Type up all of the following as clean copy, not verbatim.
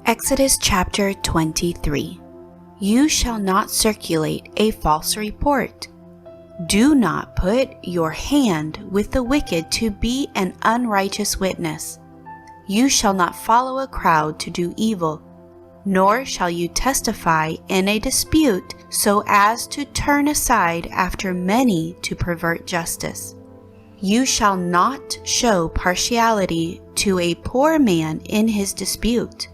Exodus chapter 23. You shall not circulate a false report. Do not put your hand with the wicked to be an unrighteous witness. You shall not follow a crowd to do evil, nor shall you testify in a dispute so as to turn aside after many to pervert justice. You shall not show partiality to a poor man in his dispute.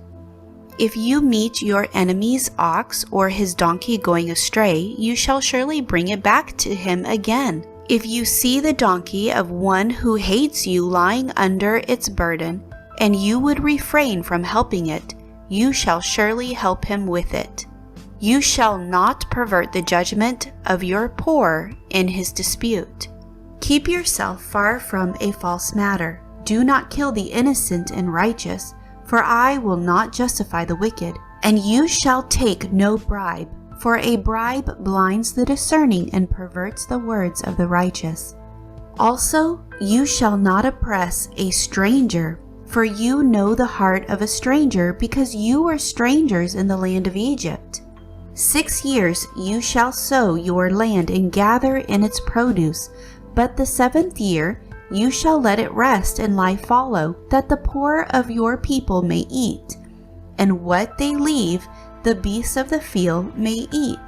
If you meet your enemy's ox or his donkey going astray, you shall surely bring it back to him again. If you see the donkey of one who hates you lying under its burden, and you would refrain from helping it, you shall surely help him with it. You shall not pervert the judgment of your poor in his dispute. Keep yourself far from a false matter. Do not kill the innocent and righteous, for I will not justify the wicked. And you shall take no bribe, for a bribe blinds the discerning and perverts the words of the righteous. Also, you shall not oppress a stranger, for you know the heart of a stranger, because you were strangers in the land of Egypt. 6 years you shall sow your land and gather in its produce, but the 7th year you shall let it rest and lie fallow, that the poor of your people may eat, and what they leave the beasts of the field may eat.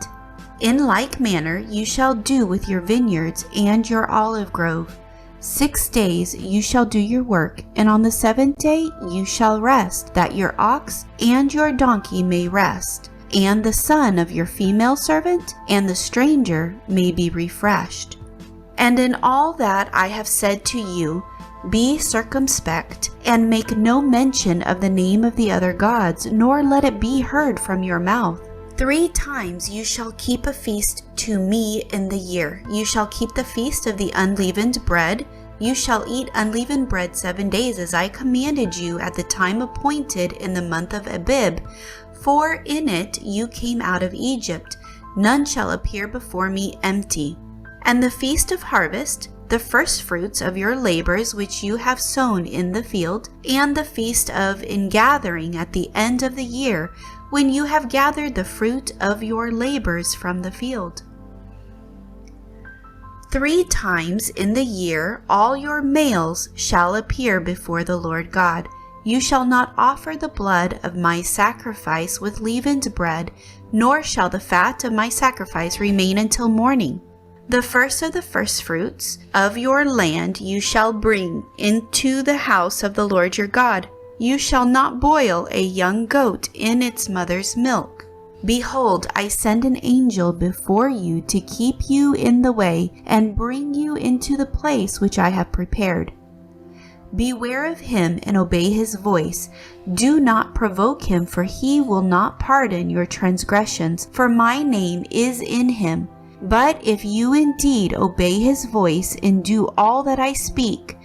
In like manner you shall do with your vineyards and your olive grove. 6 days you shall do your work, and on the 7th day you shall rest, that your ox and your donkey may rest, and the son of your female servant and the stranger may be refreshed. And in all that I have said to you, be circumspect, and make no mention of the name of the other gods, nor let it be heard from your mouth. 3 times you shall keep a feast to me in the year. You shall keep the feast of the unleavened bread. You shall eat unleavened bread 7 days, as I commanded you at the time appointed in the month of Abib, for in it you came out of Egypt. None shall appear before me empty. And the feast of harvest, the first fruits of your labors which you have sown in the field, and the feast of ingathering at the end of the year, when you have gathered the fruit of your labors from the field. 3 times in the year all your males shall appear before the Lord God. You shall not offer the blood of my sacrifice with leavened bread, nor shall the fat of my sacrifice remain until morning. The first of the firstfruits of your land you shall bring into the house of the Lord your God. You shall not boil a young goat in its mother's milk. Behold, I send an angel before you to keep you in the way and bring you into the place which I have prepared. Beware of him and obey his voice. Do not provoke him, for he will not pardon your transgressions, for my name is in him. But if you indeed obey his voice and do all that I speak,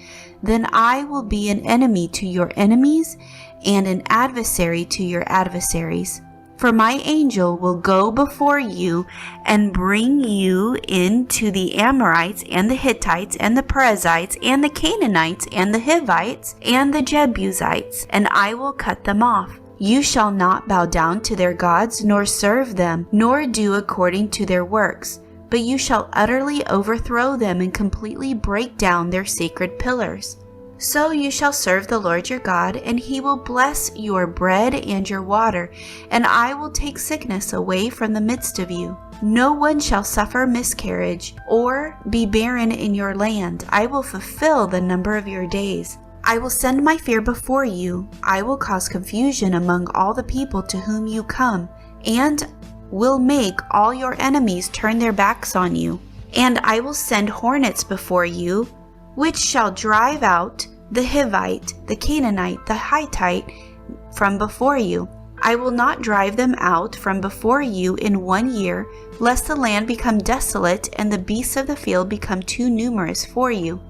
then I will be an enemy to your enemies and an adversary to your adversaries. For my angel will go before you and bring you into the Amorites and the Hittites and the Perizzites and the Canaanites and the Hivites and the Jebusites, and I will cut them off. You shall not bow down to their gods, nor serve them, nor do according to their works, but you shall utterly overthrow them and completely break down their sacred pillars. So you shall serve the Lord your God, and he will bless your bread and your water, and I will take sickness away from the midst of you. No one shall suffer miscarriage or be barren in your land. I will fulfill the number of your days. I will send my fear before you. I will cause confusion among all the people to whom you come, and will make all your enemies turn their backs on you. And I will send hornets before you, which shall drive out the Hivite, the Canaanite, the Hittite from before you. I will not drive them out from before you in 1 year, lest the land become desolate and the beasts of the field become too numerous for you.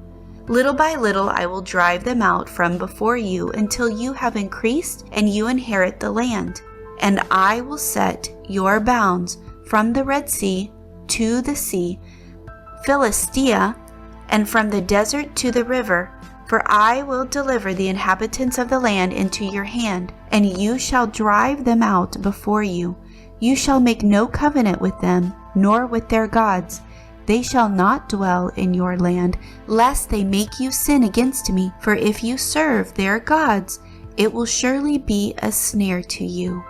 Little by little I will drive them out from before you until you have increased and you inherit the land. And I will set your bounds from the Red Sea to the sea, Philistia, and from the desert to the river, For I will deliver the inhabitants of the land into your hand, and you shall drive them out before you. You shall make no covenant with them, nor with their gods. They shall not dwell in your land, lest they make you sin against me. For if you serve their gods, it will surely be a snare to you.